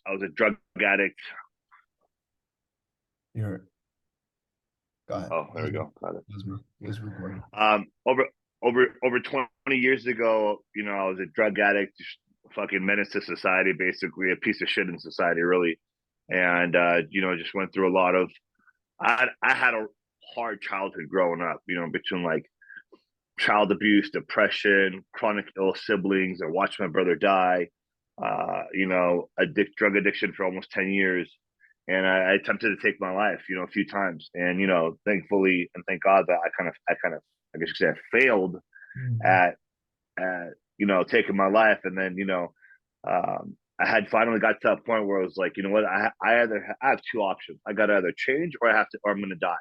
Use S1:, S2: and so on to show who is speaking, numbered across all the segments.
S1: I was a drug addict.
S2: You're Go ahead.
S1: Oh, there we go. Got it.
S2: Was recording.
S1: Over over 20 years ago, I was a drug addict, just fucking menace to society, basically a piece of shit in society, really. And just went through a lot of. I had a hard childhood growing up, between like child abuse, depression, chronic ill siblings. I watched my brother die. Drug addiction for almost 10 years, and I attempted to take my life, a few times, and thankfully and thank God that I guess you could say I failed
S2: Mhm.
S1: at taking my life, and then I had finally got to a point where I was like, you know what, I have two options. I got to either change or I'm gonna die.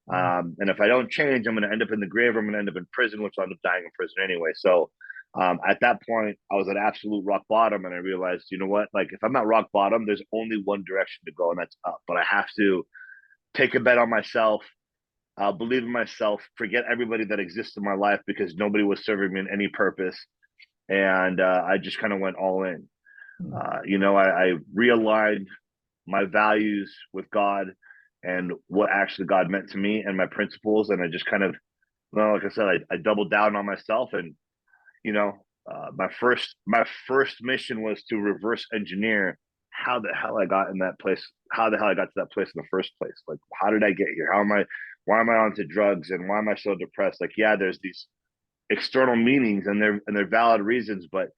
S1: And if I don't change, I'm going to end up in the grave. Or I'm going to end up in prison, which I'll end up dying in prison anyway. So at that point, I was at absolute rock bottom, and I realized, you know what? Like, if I'm at rock bottom, there's only one direction to go, and that's up. But I have to take a bet on myself, believe in myself, forget everybody that exists in my life because nobody was serving me in any purpose, and I just kind of went all in. I realigned my values with God and what actually God meant to me and my principles. And I just kind of, well, like I said, I doubled down on myself. And, my first mission was to reverse engineer how the hell I got in that place, how the hell I got to that place in the first place. Like, how did I get here? Why am I onto drugs, and why am I so depressed? Like, yeah, there's these external meanings, and they're valid reasons, but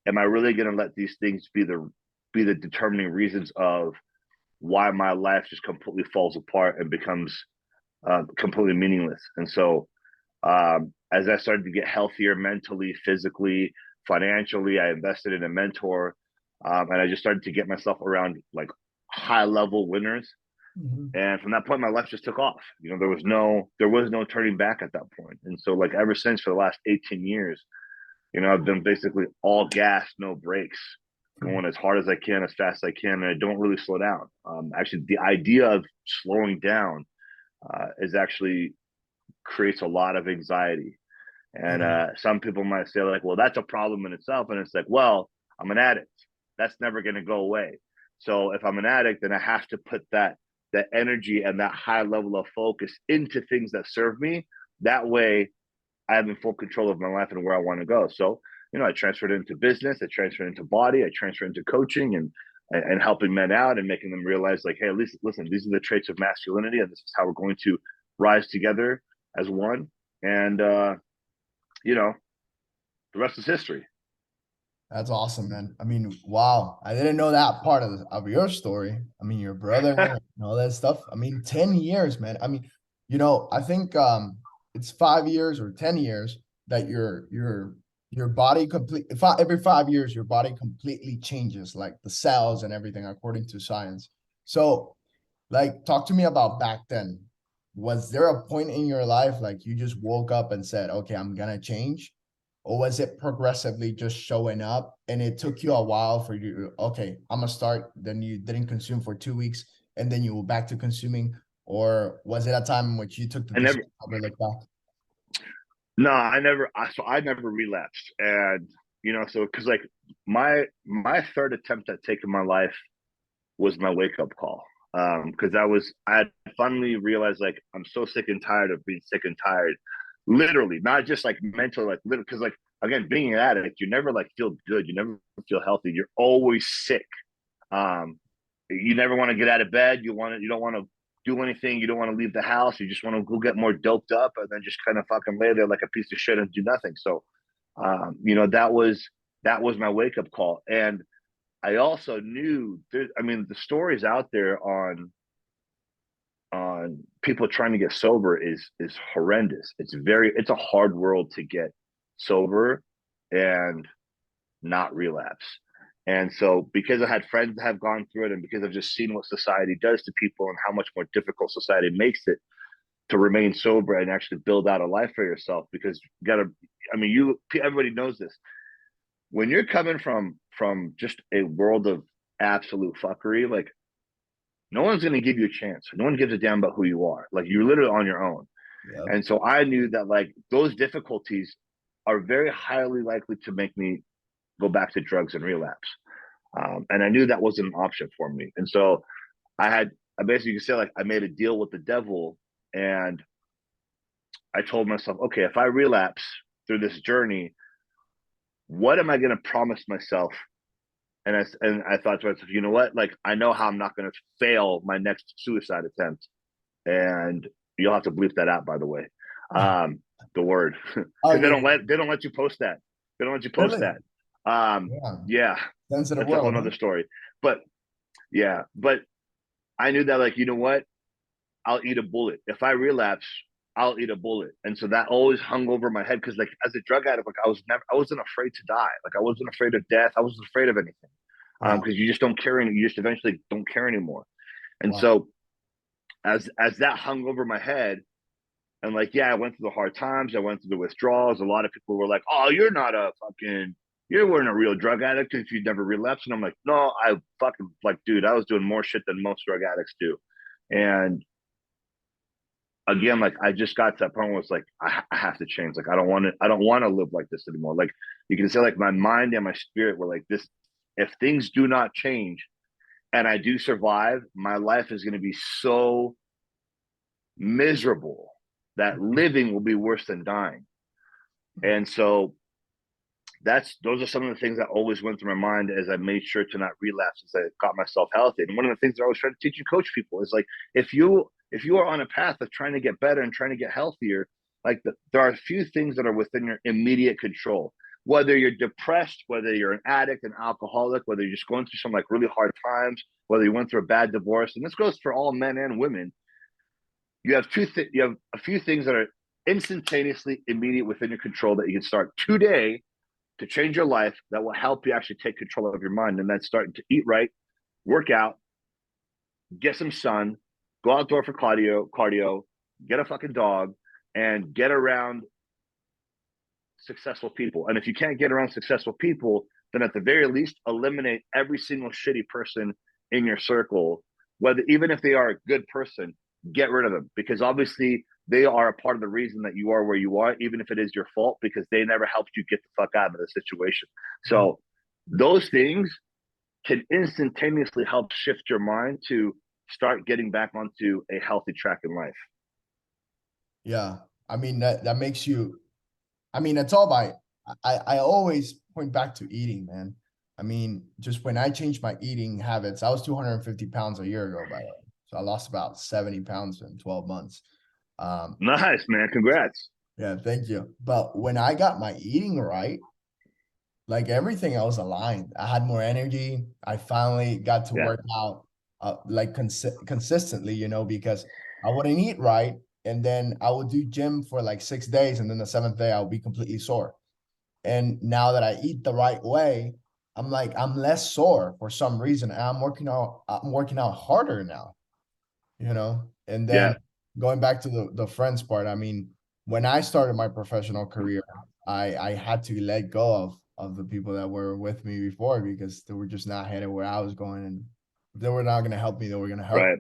S1: am I really going to let these things be the determining reasons of why my life just completely falls apart and becomes completely meaningless? And so, as I started to get healthier mentally, physically, financially, I invested in a mentor, and I just started to get myself around like high level winners.
S2: Mhm.
S1: And from that point, my life just took off. There was no turning back at that point. And so, like, ever since, for the last 18 years, I've been basically all gas, no brakes, going as hard as I can, as fast as I can, and I don't really slow down. Actually, the idea of slowing down is actually creates a lot of anxiety. And
S2: Yeah.
S1: some people might say, like, well, that's a problem in itself. And it's like, well, I'm an addict. That's never going to go away. So if I'm an addict, then I have to put that energy and that high level of focus into things that serve me. That way, I have in full control of my life and where I want to go. So, I transferred into business, I transferred into body, I transferred into coaching and helping men out and making them realize, like, hey, at least listen, these are the traits of masculinity, and this is how we're going to rise together as one. And you know, the rest is history.
S2: That's awesome, man. I mean, wow. I didn't know that part of your story. I mean, your brother and all that stuff. I mean, 10 years, man. I mean, I think it's 5 years or 10 years that your body every 5 years, your body completely changes, like the cells and everything, according to science. So, like, talk to me about back then. Was there a point in your life like you just woke up and said, okay, I'm gonna change? Or was it progressively just showing up and it took you a while for you, okay, I'm gonna start, then you didn't consume for 2 weeks and then you were back to consuming? Or was it a time in which you took the
S1: I
S2: decision
S1: never,
S2: to never look back?
S1: no, I never relapsed. And, so, because like my third attempt at taking my life was my wake up call. Because I had finally realized, like, I'm so sick and tired of being sick and tired, literally, not just like mentally, like literally. Because, like, again, being an addict, you never like feel good, you never feel healthy, you're always sick. Um, you never want to get out of bed. You don't want to do anything. You don't want to leave the house. You just want to go get more doped up and then just kind of fucking lay there like a piece of shit and do nothing. So, that was my wake up call. And I also knew there. I mean, the stories out there on people trying to get sober is horrendous. It's a hard world to get sober and not relapse. And so, because I had friends that have gone through it, and because I've just seen what society does to people and how much more difficult society makes it to remain sober and actually build out a life for yourself, because you gotta, I mean, everybody knows this. When you're coming from just a world of absolute fuckery, like, no one's gonna give you a chance. No one gives a damn about who you are. Like, you're literally on your own.
S2: Yep.
S1: And so I knew that, like, those difficulties are very highly likely to make me go back to drugs and relapse. And I knew that wasn't an option for me. And so I basically could say like I made a deal with the devil, and I told myself, okay, if I relapse through this journey, what am I going to promise myself? And I thought to myself, you know what? Like I know how I'm not going to fail my next suicide attempt, and you'll have to bleep that out, by the way. The word,
S2: Oh,
S1: because
S2: yeah.
S1: they don't let you post that. They don't let you post
S2: Really?
S1: that. Um,
S2: Yeah.
S1: yeah,
S2: Sensitive
S1: that's a whole
S2: world, huh?
S1: nother story. But yeah, but I knew that like, you know what? I'll eat a bullet. If I relapse, I'll eat a bullet. And so that always hung over my head because like as a drug addict, like I wasn't afraid to die. Like I wasn't afraid of death. I wasn't afraid of anything.
S2: Wow.
S1: Because you just don't care you just eventually don't care anymore. And
S2: Wow.
S1: so as that hung over my head, and like, yeah, I went through the hard times, I went through the withdrawals. A lot of people were like, oh, you weren't a real drug addict if you never relapsed. And I'm like, no, I fucking like, dude, I was doing more shit than most drug addicts do. And again, like I just got to that point where it's like I have to change. Like I don't want to live like this anymore. Like you can say like my mind and my spirit were like this. If things do not change and I do survive, my life is going to be so miserable that living will be worse than dying. And so those are some of the things that always went through my mind as I made sure to not relapse as I got myself healthy. And one of the things I always try to teach and coach people is like if you are on a path of trying to get better and trying to get healthier, there are a few things that are within your immediate control. Whether you're depressed, whether you're an addict, an alcoholic, whether you're just going through some like really hard times, whether you went through a bad divorce, and this goes for all men and women, you have a few things that are instantaneously immediate within your control that you can start today to change your life that will help you actually take control of your mind. And that's starting to eat right, work out, get some sun, go outdoor for cardio, get a fucking dog, and get around successful people. And if you can't get around successful people, then at the very least, eliminate every single shitty person in your circle, whether even if they are a good person, get rid of them because obviously they are a part of the reason that you are where you are, even if it is your fault, because they never helped you get the fuck out of the situation. So those things can instantaneously help shift your mind to start getting back onto a healthy track in life.
S2: Yeah. I mean, that makes you, I mean, it's all by, I always point back to eating, man. I mean, just when I changed my eating habits, I was 250 pounds a year ago, by the way. So I lost about 70 pounds in 12 months. Um,
S1: Nice, man. Congrats.
S2: yeah, thank you. But when I got my eating right, like everything else aligned. I had more energy. I finally got to
S1: Yeah.
S2: work out like consistently, because I wouldn't eat right. And then I would do gym for like 6 days. And then the seventh day, I would be completely sore. And now that I eat the right way, I'm less sore for some reason. And I'm working out harder now, And
S1: Yeah.
S2: then going back to the friends part, I mean, when I started my professional career, I had to let go of the people that were with me before because they were just not headed where I was going, and if they were not going to help me, they were going to help.
S1: Right.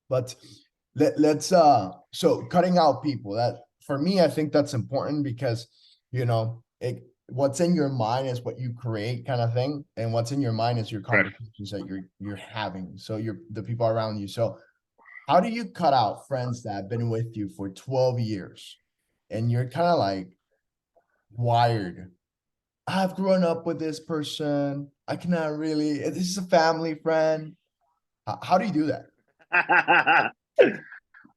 S2: But let's so cutting out people, that for me, I think that's important because what's in your mind is what you create, kind of thing, and what's in your mind is your
S1: Correct.
S2: conversations that you're having. So you're the people around you. So how do you cut out friends that have been with you for 12 years and you're kind of like wired? I've grown up with this person. I cannot really, this is a family friend. How do you do that?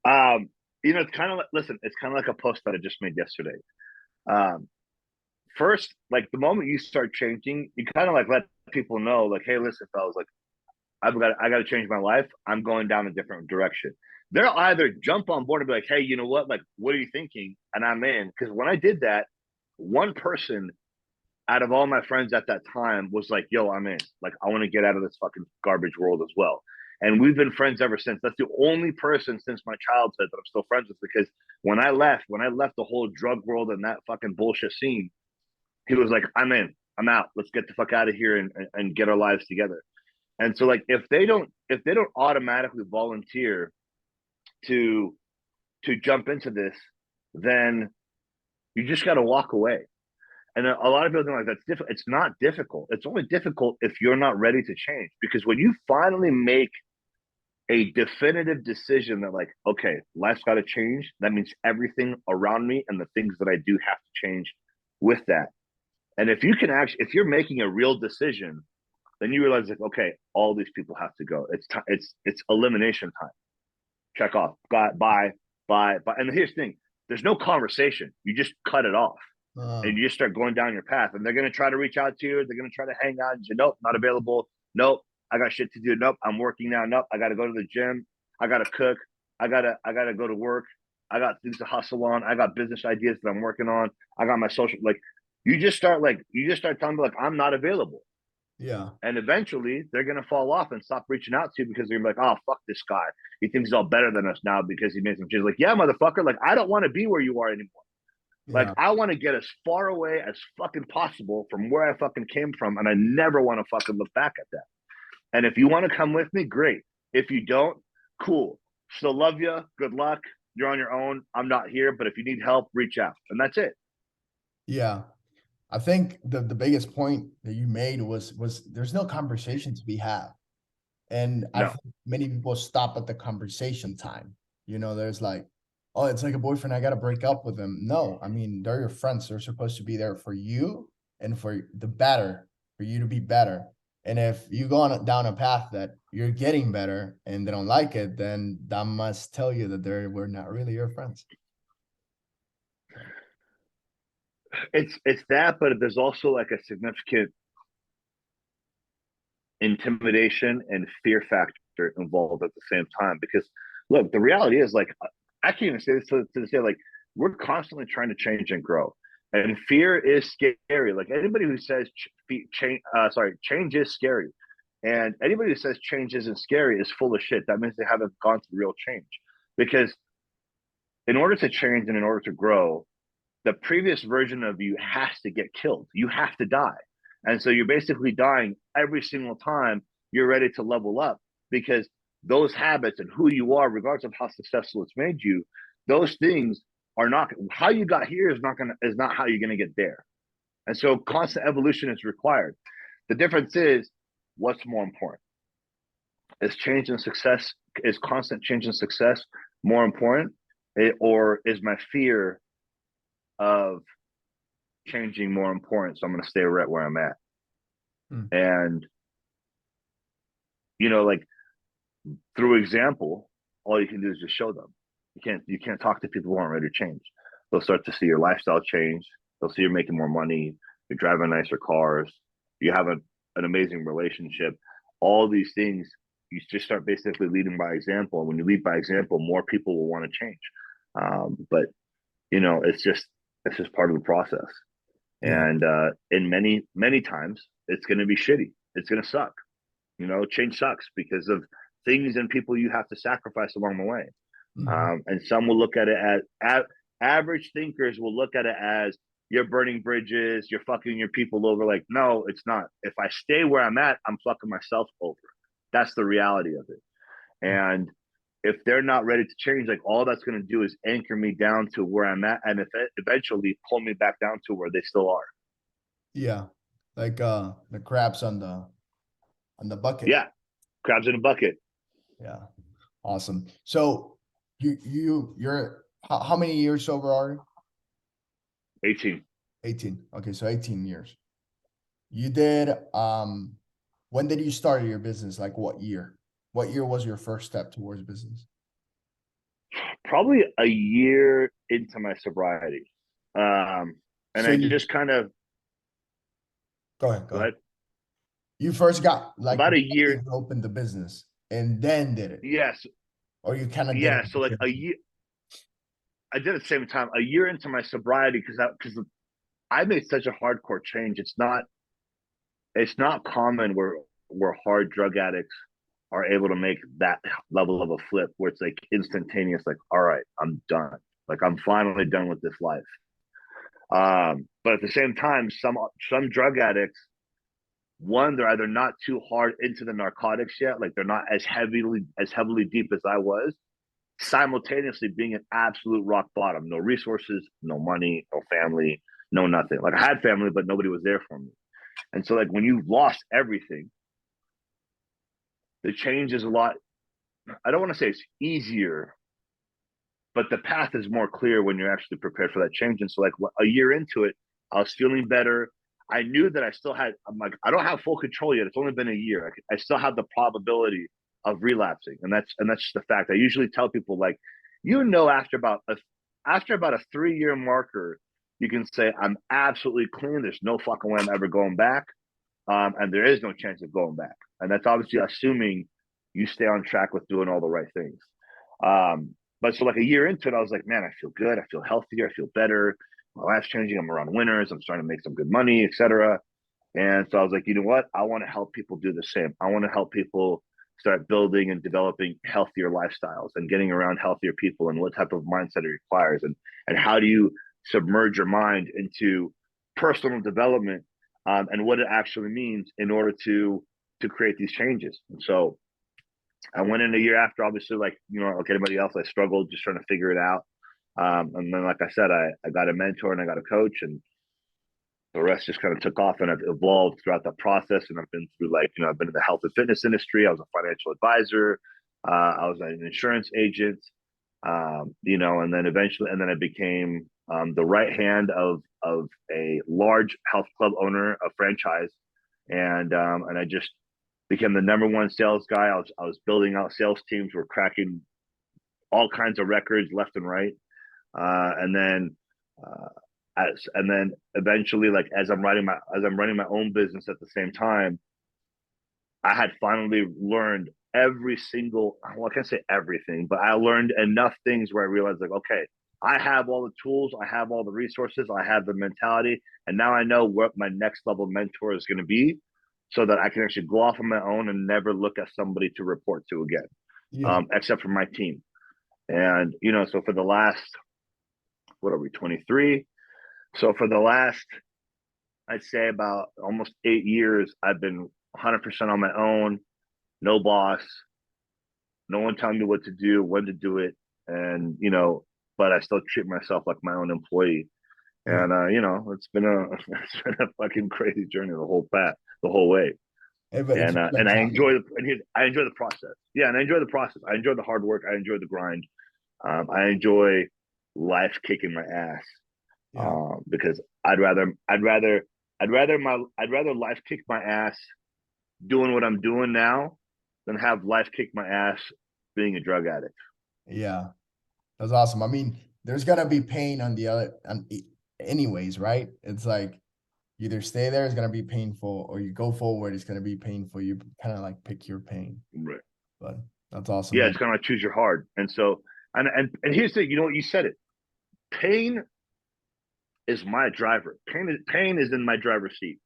S1: um, it's kind of like, listen, it's kind of like a post that I just made yesterday. Um, First, like the moment you start changing, you kind of like let people know, like, hey, listen, fellas, like I got to change my life. I'm going down a different direction. They'll either jump on board and be like, hey, you know what? Like, what are you thinking? And I'm in. Because when I did that, one person out of all my friends at that time was like, yo, I'm in. Like, I want to get out of this fucking garbage world as well. And we've been friends ever since. That's the only person since my childhood that I'm still friends with because when I left the whole drug world and that fucking bullshit scene, he was like, I'm in. I'm out. Let's get the fuck out of here and get our lives together. And so like if they don't automatically volunteer to jump into this, then you just got to walk away. And a lot of people think like that's difficult. It's not difficult. It's only difficult if you're not ready to change. Because when you finally make a definitive decision that like, okay, life's got to change, that means everything around me and the things that I do have to change with that. And if you can actually, if you're making a real decision, then you realize like, okay, all these people have to go. It's elimination time. Check off. Got bye. And here's the thing: there's no conversation. You just cut it off,
S2: Uh,
S1: and you just start going down your path. And they're gonna try to reach out to you. They're gonna try to hang out and say, nope, not available. Nope, I got shit to do. Nope, I'm working now. Nope, I got to go to the gym. I got to cook. I gotta go to work. I got things to hustle on. I got business ideas that I'm working on. I got my social like. You just start telling me like I'm not available.
S2: yeah,
S1: And eventually they're gonna fall off and stop reaching out to you because they're gonna be like, oh fuck this guy. He thinks he's all better than us now because he made some changes. Like, yeah, motherfucker, like I don't want to be where you are anymore. Like
S2: yeah,
S1: I want to get as far away as fucking possible from where I fucking came from, and I never want to fucking look back at that. And if you want to come with me, great. If you don't, cool. Still love you. Good luck. You're on your own. I'm not here, but if you need help, reach out. And that's it.
S2: yeah. I think the biggest point that you made was there's no conversation to be had. And I
S1: No.
S2: think many people stop at the conversation time. There's like, oh, it's like a boyfriend, I gotta break up with them. No, I mean, they're your friends. They're supposed to be there for you and for the better, for you to be better. And if you go on down a path that you're getting better and they don't like it, then that must tell you that they were not really your friends.
S1: It's that, but there's also like a significant intimidation and fear factor involved at the same time. Because look, the reality is like I can't even say this to this day. Like we're constantly trying to change and grow, and fear is scary. Like anybody who says change is scary, and anybody who says change isn't scary is full of shit. That means they haven't gone through real change. Because in order to change and in order to grow, the previous version of you has to get killed. You have to die. And so you're basically dying every single time you're ready to level up because those habits and who you are, regardless of how successful it's made you, those things are not how you got here is not how you're gonna get there. And so constant evolution is required. The difference is what's more important. Is change and success, is constant change and success more important? Or is my fear of changing more important? So I'm going to stay right where I'm at.
S2: Hmm.
S1: And, like through example, all you can do is just show them. You can't talk to people who aren't ready to change. They'll start to see your lifestyle change. They'll see you're making more money. You're driving nicer cars. You have an amazing relationship. All these things, you just start basically leading by example. And when you lead by example, more people will want to change. But it's just part of the process.
S2: Yeah.
S1: And in many times, it's going to be shitty. It's going to suck. Change sucks because of things and people you have to sacrifice along the way.
S2: Mhm.
S1: And some will look at it as average thinkers will look at it as you're burning bridges, you're fucking your people over. Like, no, it's not. If I stay where I'm at, I'm fucking myself over. That's the reality of it. And if they're not ready to change, like all that's going to do is anchor me down to where I'm at, and if it eventually pull me back down to where they still are.
S2: Yeah. Like the crabs on the bucket.
S1: Yeah, crabs in a bucket.
S2: Yeah. Awesome. So you're how many years sober are you?
S1: 18.
S2: 18. Okay, so 18 years. You did when did you start your business? Like what year? What year was your first step towards business?
S1: Probably a year into my sobriety. And
S2: So
S1: I
S2: you
S1: just kind of
S2: go ahead, go
S1: go
S2: ahead.
S1: ahead.
S2: You first got like
S1: About a year.
S2: opened the business and then did it,
S1: Yes.
S2: or you kind of did it
S1: Yeah.
S2: at
S1: So
S2: the
S1: like
S2: same
S1: a
S2: time?
S1: year I did at the same time, a year into my sobriety, because I made such a hardcore change. It's not common where hard drug addicts are able to make that level of a flip where it's like instantaneous, like, all right, I'm done. Like I'm finally done with this life. But at the same time, some drug addicts, one, they're either not too hard into the narcotics yet, like they're not as heavily deep as I was, simultaneously being an absolute rock bottom, no resources, no money, no family, no nothing. Like I had family, but nobody was there for me. And so like when you've lost everything, the change is a lot. I don't want to say it's easier, but the path is more clear when you're actually prepared for that change. And so, like a year into it, I was feeling better. I knew that I still had. I'm like, I don't have full control yet. It's only been a year. I still have the probability of relapsing, and that's just the fact. I usually tell people like, after about a 3 year marker, you can say I'm absolutely clean. There's no fucking way I'm ever going back, and there is no chance of going back. And that's obviously assuming you stay on track with doing all the right things. But so like a year into it, I was like, man, I feel good. I feel healthier. I feel better. My life's changing. I'm around winners. I'm starting to make some good money, etc. And so I was like, you know what? I want to help people do the same. I want to help people start building and developing healthier lifestyles and getting around healthier people and what type of mindset it requires and how do you submerge your mind into personal development and what it actually means in order to create these changes. And so I went in a year after, obviously, like, like anybody else, I struggled just trying to figure it out. And then, like I said, I got a mentor and I got a coach, and the rest just kind of took off. And I've evolved throughout that process. And I've been through, like, I've been in the health and fitness industry. I was a financial advisor. I was an insurance agent, and then eventually, and then I became the right hand of a large health club owner, a franchise. And I just became the number one sales guy. I was building out sales teams. We're cracking all kinds of records left and right. And then eventually, like as I'm running my own business at the same time, I had finally learned every single, well, I can't say everything, but I learned enough things where I realized like, okay, I have all the tools, I have all the resources, I have the mentality, and now I know what my next level mentor is going to be so that I can actually go off on my own and never look at somebody to report to again,
S2: Yeah.
S1: except for my team. And, so for the last, what are we, 23? So for the last, I'd say about almost 8 years, I've been 100% on my own, no boss, no one telling me what to do, when to do it. And, but I still treat myself like my own employee.
S2: Yeah.
S1: And, it's been it's been a fucking crazy journey the whole way.
S2: But it's
S1: And
S2: been challenging.
S1: I enjoy the process. Yeah. And I enjoy the process. I enjoy the hard work. I enjoy the grind. I enjoy life kicking my ass.
S2: Yeah.
S1: Because I'd rather life kick my ass doing what I'm doing now than have life kick my ass being a drug addict.
S2: Yeah. That's awesome. I mean, there's gonna be pain on the other, anyways, right? It's like either stay there, it's gonna be painful, or you go forward, it's gonna be painful. You kind of like pick your pain.
S1: Right.
S2: But that's awesome,
S1: Yeah,
S2: man.
S1: it's kind of like choose your hard. And so, and here's the, what you said it. Pain is my driver. Pain is in my driver's seat.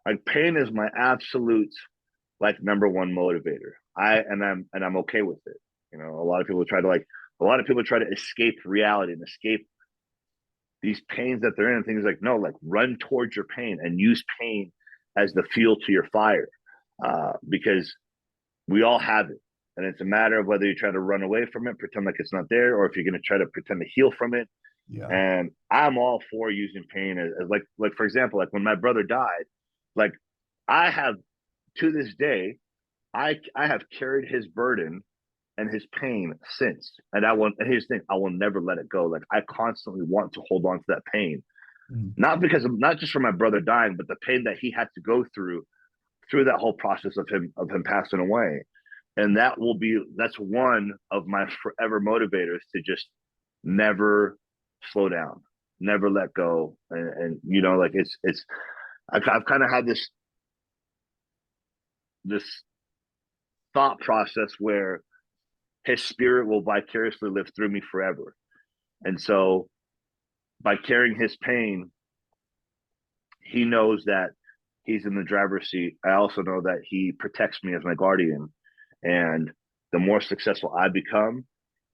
S1: Like pain is my absolute like number one motivator. I'm okay with it. A lot of people try to escape reality and escape these pains that they're in, and things like, no, like run towards your pain and use pain as the fuel to your fire, because we all have it, and it's a matter of whether you try to run away from it, pretend like it's not there, or if you're going to try to pretend to heal from it.
S2: Yeah.
S1: And I'm all for using pain as like for example, like when my brother died, like I have to this day, I have carried his burden and his pain since. And here's the thing, I will never let it go. Like I constantly want to hold on to that pain.
S2: Mhm.
S1: Not just for my brother dying, but the pain that he had to go through that whole process of him passing away. And that's one of my forever motivators to just never slow down, never let go. And like I've kind of had this thought process where his spirit will vicariously live through me forever. And so by carrying his pain, he knows that he's in the driver's seat. I also know that he protects me as my guardian. And the more successful I become,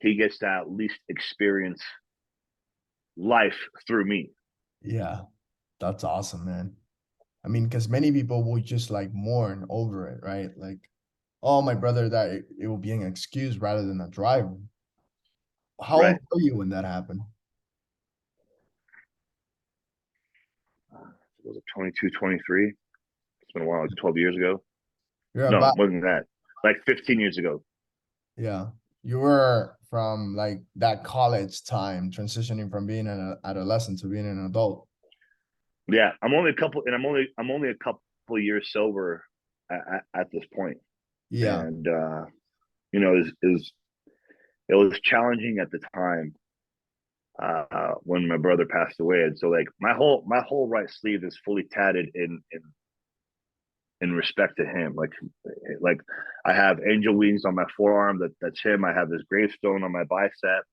S1: he gets to at least experience life through me.
S2: Yeah. That's awesome, man. I mean, because many people will just like mourn over it, right? Like, oh, my brother died. It will be an excuse rather than a driver. How
S1: Right.
S2: old were you when that happened?
S1: was it 22, 23? It's been a while, like 12 years ago.
S2: You're
S1: No,
S2: about,
S1: more than that. Like 15 years ago.
S2: yeah. You were from like that college time, transitioning from being an adolescent to being an adult.
S1: Yeah, I'm only a couple years sober at this point.
S2: Yeah,
S1: And you know, it was challenging at the time when my brother passed away. And so like my whole right sleeve is fully tatted in respect to him. Like I have angel wings on my forearm, that's him. I have this gravestone on my bicep.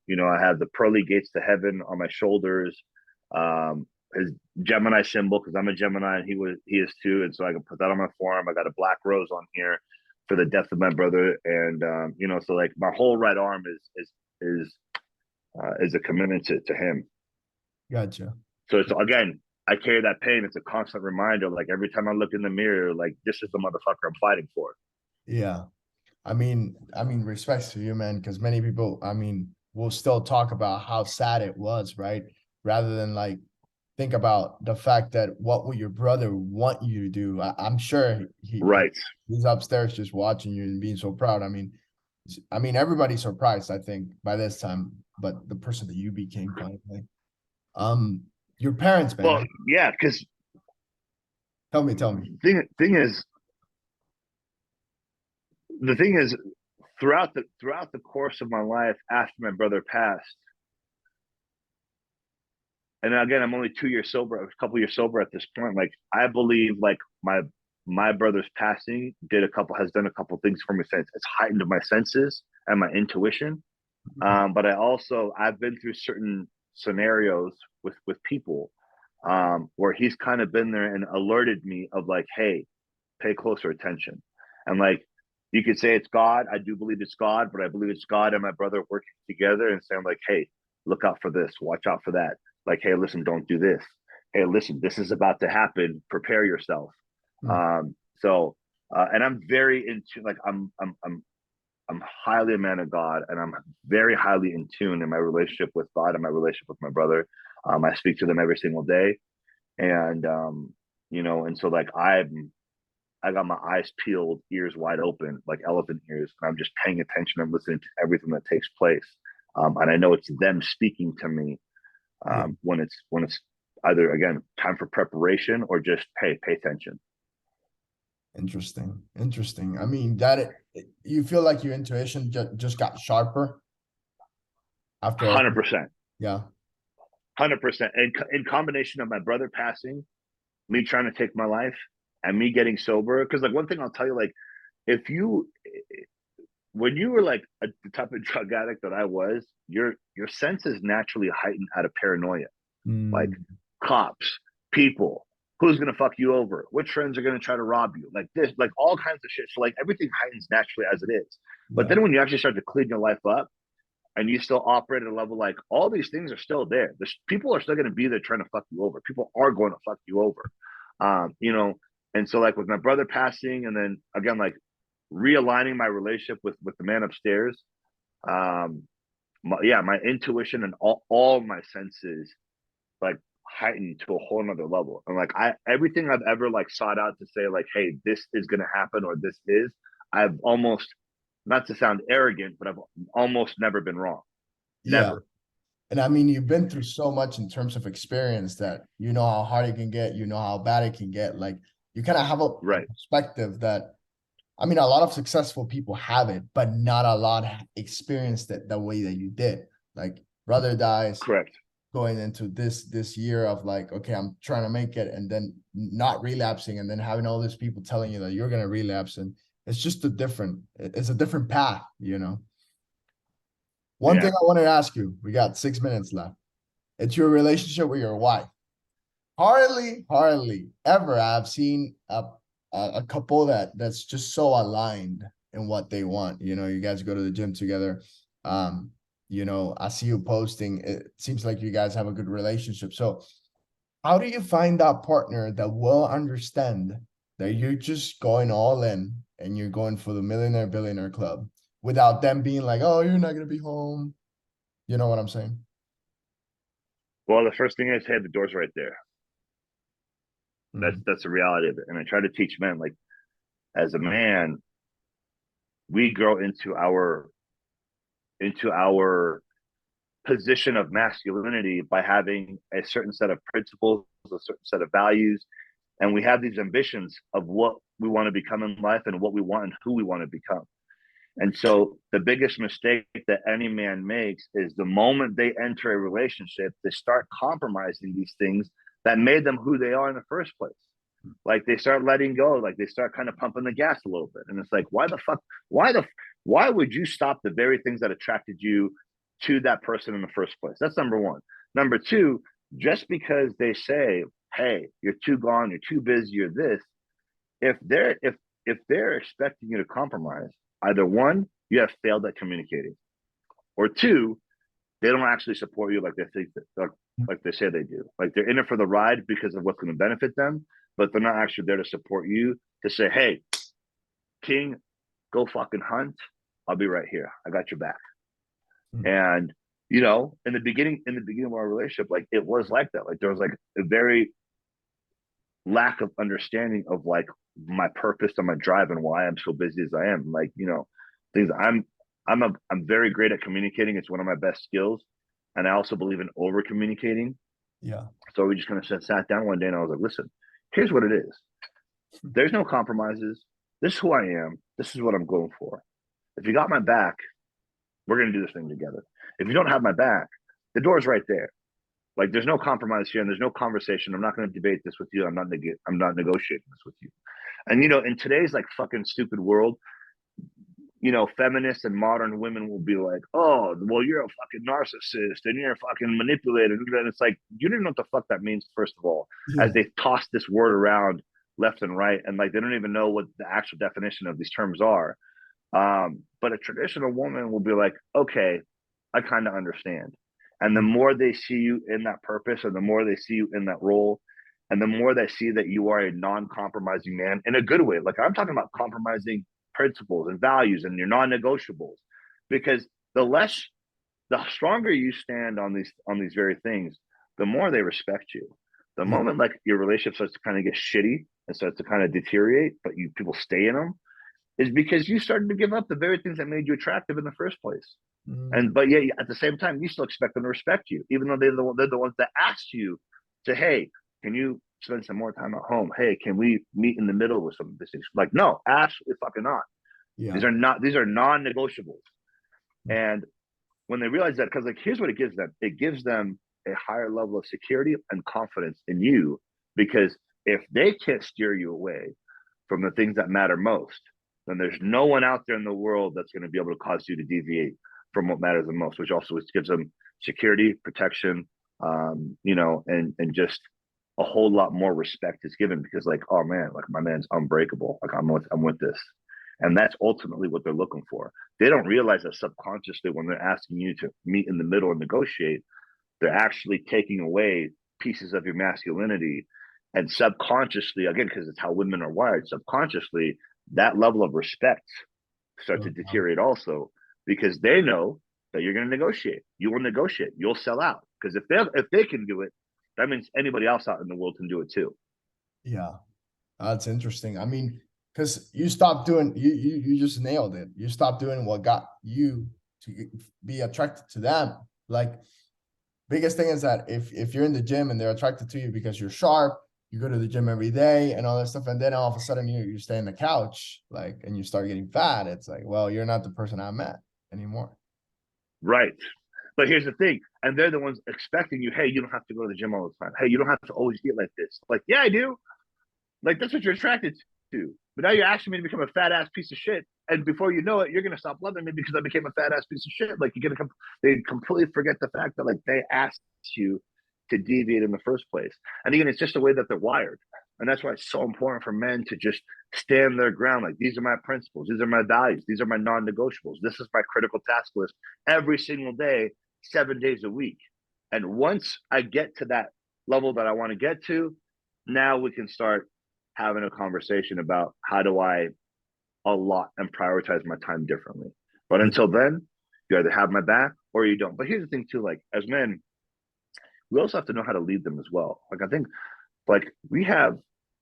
S1: You know, I have the pearly gates to heaven on my shoulders. His Gemini symbol, because I'm a Gemini and he is too, and so I can put that on my forearm. I got a black rose on here for the death of my brother, and you know, so like my whole right arm is a commitment to him.
S2: gotcha.
S1: So it's again, I carry that pain. It's a constant reminder. Like every time I look in the mirror, like this is the motherfucker I'm fighting for.
S2: Yeah. Respects to you, man, because many people, will still talk about how sad it was, right? Rather than like think about the fact that what would your brother want you to do? I'm sure
S1: Right.
S2: he's upstairs just watching you and being so proud. Everybody's surprised, I think, by this time, but the person that you became finally. Um, your parents,
S1: Well,
S2: man.
S1: yeah, because
S2: Tell me.
S1: thing is, the thing is, throughout the course of my life after my brother passed, and again, I'm only 2 years sober, a couple years sober at this point. Like I believe, like my brother's passing has done a couple things for me since. It's heightened my senses and my intuition. But I've been through certain scenarios with people where he's kind of been there and alerted me of like, hey, pay closer attention. And like you could say it's God. I do believe it's God, but I believe it's God and my brother working together and saying like, hey, look out for this, watch out for that. Like, hey, listen, don't do this. Hey, listen, this is about to happen. Prepare yourself.
S2: Mm,
S1: And I'm very into like I'm highly a man of God, and I'm very highly in tune in my relationship with God and my relationship with my brother. I speak to them every single day, and you know, and so like I got my eyes peeled, ears wide open, like elephant ears, and I'm just paying attention and listening to everything that takes place. And I know it's them speaking to me
S2: yeah.
S1: when it's either again time for preparation or just pay attention.
S2: Interesting. Interesting. You feel like your intuition just got sharper after,
S1: 100%,
S2: yeah.
S1: 100%. And in combination of my brother passing, me trying to take my life, and me getting sober. Because like one thing I'll tell you, like if you when you were like the type of drug addict that I was, your senses naturally heightened out of paranoia, like
S2: Mm,
S1: cops, people, who's gonna fuck you over, which friends are gonna try to rob you, like this, like all kinds of shit. So like everything heightens naturally as it is. But
S2: yeah.
S1: then when you actually start to clean your life up and you still operate at a level like all these things are still there. People are still going to be there trying to fuck you over. People are going to fuck you over. You know, and so like with my brother passing, and then again like realigning my relationship with the man upstairs. My intuition and all my senses like heightened to a whole nother level. And like everything I've ever like sought out to say like, hey, this is gonna happen or this is, I've almost, not to sound arrogant, but I've almost never been wrong.
S2: Yeah.
S1: Never.
S2: And you've been through so much in terms of experience that you know how hard it can get, you know how bad it can get. Like you kind of have a
S1: Right.
S2: perspective that, a lot of successful people have it, but not a lot experienced it the way that you did. Like brother dies,
S1: Correct.
S2: going into this year of like, okay, I'm trying to make it, and then not relapsing, and then having all these people telling you that you're gonna relapse, and it's a different path, you know. One thing
S1: Yeah.
S2: I wanted to ask you, we got 6 minutes left. It's your relationship with your wife. Hardly ever I've seen a couple that's just so aligned in what they want. You know, you guys go to the gym together. I see you posting. It seems like you guys have a good relationship. So how do you find that partner that will understand that you're just going all in and you're going for the millionaire billionaire club without them being like, oh, you're not gonna be home? You know what I'm saying?
S1: Well, the first thing is, hey, the door's right there.
S2: Mhm.
S1: That's the reality of it. And I try to teach men, like, as a man, we grow into our position of masculinity by having a certain set of principles, a certain set of values, and we have these ambitions of what we want to become in life and what we want and who we want to become. And so the biggest mistake that any man makes is the moment they enter a relationship, they start compromising these things that made them who they are in the first place. Like they start letting go, like they start kind of pumping the gas a little bit. And it's like, why the fuck, why the, why would you stop the very things that attracted you to that person in the first place? That's number one. Number two, just because they say, hey, you're too gone, you're too busy, you're this, if they're expecting you to compromise, either one, you have failed at communicating, or two, they don't actually support you like they think that, like they say they do. Like they're in it for the ride because of what's going to benefit them, but they're not actually there to support you to say, "Hey, King, go fucking hunt. I'll be right here. I got your back."
S2: Mhm.
S1: And in the beginning of our relationship, like it was like that. Like there was like a very lack of understanding of like my purpose and my drive and why I'm so busy as I am. Like, things I'm very great at communicating. It's one of my best skills. And I also believe in over communicating.
S2: Yeah.
S1: So we just kind of sat down one day and I was like, listen, here's what it is. There's no compromises. This is who I am. This is what I'm going for. If you got my back, we're going to do this thing together. If you don't have my back, the door's right there. Like there's no compromise here and there's no conversation. I'm not going to debate this with you. I'm not negotiating this with you. And in today's like fucking stupid world, feminists and modern women will be like, "Oh, well, you're a fucking narcissist and you're a fucking manipulator." And it's like you don't know what the fuck that means, first of all, as
S2: Yeah.
S1: they toss this word around left and right, and like they don't even know what the actual definition of these terms are. But a traditional woman will be like, "Okay, I kind of understand." And the
S2: Mhm.
S1: more they see you in that purpose, and the more they see you in that role, and the more they see that you are a non-compromising man in a good way. Like I'm talking about compromising principles and values and your non-negotiables, because the less, the stronger you stand on these very things, the more they respect you. The
S2: Yeah.
S1: moment like your relationship starts to kind of get shitty and starts to kind of deteriorate, but people stay in them, is because you started to give up the very things that made you attractive in the first place.
S2: Mhm.
S1: And but yeah, at the same time, you still expect them to respect you, even though they're the ones that asked you to, hey, can you spend some more time at home? Hey, can we meet in the middle with some of these things? Like, no, absolutely fucking not.
S2: Yeah.
S1: These are non-negotiables. And when they realize that, because like here's what it gives them a higher level of security and confidence in you, because if they can't steer you away from the things that matter most, then there's no one out there in the world that's going to be able to cause you to deviate from what matters the most, which also gives them security, protection, and just a whole lot more respect is given, because like, oh man, like my man's unbreakable. Like I'm with this. And that's ultimately what they're looking for. They don't realize that subconsciously when they're asking you to meet in the middle and negotiate, they're actually taking away pieces of your masculinity. And subconsciously, again, because it's how women are wired, subconsciously, that level of respect starts to
S2: Goes down.
S1: deteriorate also, because they know that you're going to negotiate. You will negotiate. You'll sell out, because if they can do it, that means anybody else out in the world can do it too.
S2: Yeah. That's interesting. I mean, because you stopped doing you just nailed it. You stopped doing what got you to be attracted to them. Like biggest thing is that if you're in the gym and they're attracted to you because you're sharp, you go to the gym every day and all that stuff, and then all of a sudden you stay on the couch, like, and you start getting fat, it's like, well, you're not the person I met anymore.
S1: Right. But here's the thing, and they're the ones expecting you. Hey, you don't have to go to the gym all the time. Hey, you don't have to always eat like this. Like, yeah, I do. Like that's what you're attracted to. But now you're asking me to become a fat ass piece of shit, and before you know it, you're gonna stop loving me because I became a fat ass piece of shit. Like they completely forget the fact that like they asked you to deviate in the first place. And again, it's just the way that they're wired, and that's why it's so important for men to just stand their ground. Like these are my principles, these are my values, these are my non-negotiables. This is my critical task list every single day, 7 days a week. And once I get to that level that I want to get to, now we can start having a conversation about how do I allot and prioritize my time differently. But
S2: Yeah.
S1: until then, you either have my back or you don't. But here's the thing too, like as men, we also have to know how to lead them as well. Like I think like we have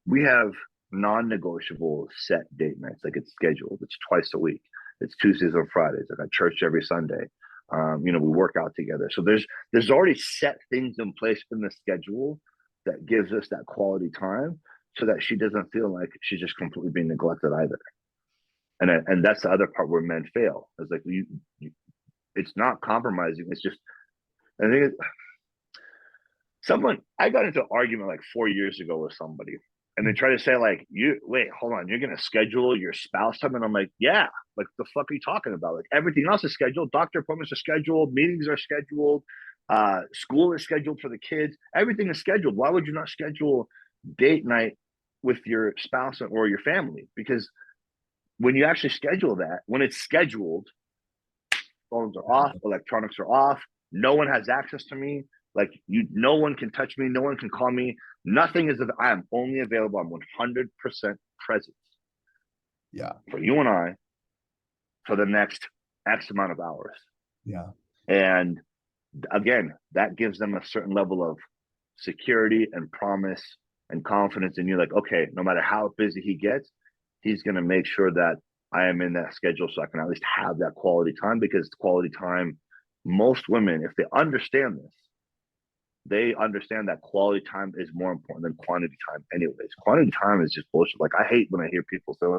S1: we have non-negotiable set date nights. Like it's scheduled. It's twice a week. It's Tuesdays or Fridays. I got church every Sunday. We work out together. So there's already set things in place in the schedule that gives us that quality time, so that she doesn't feel like she's just completely being neglected either. And that's the other part where men fail. It's like it's not compromising. It's just, I think I got into an argument like 4 years ago with somebody, and they try to say like, you wait, hold on, you're gonna schedule your spouse time, and I'm like, yeah, like the fuck are you talking about? Like everything else is scheduled, doctor appointments are scheduled, meetings are scheduled, school is scheduled for the kids, everything is scheduled. Why would you not schedule date night with your spouse or your family? Because when you actually schedule that, when it's scheduled, phones are off, electronics are off, no one has access to me. Like no one can touch me, no one can call me. Nothing is. I am only available. I'm 100% present.
S2: Yeah.
S1: For you and I, for the next X amount of hours.
S2: Yeah.
S1: And again, that gives them a certain level of security and promise and confidence in you. Like, okay, no matter how busy he gets, he's going to make sure that I am in that schedule, so I can at least have that quality time. Because quality time, most women, if they understand this, they understand that quality time is more important than quantity time anyways. Quantity time is just bullshit. Like I hate when I hear people say,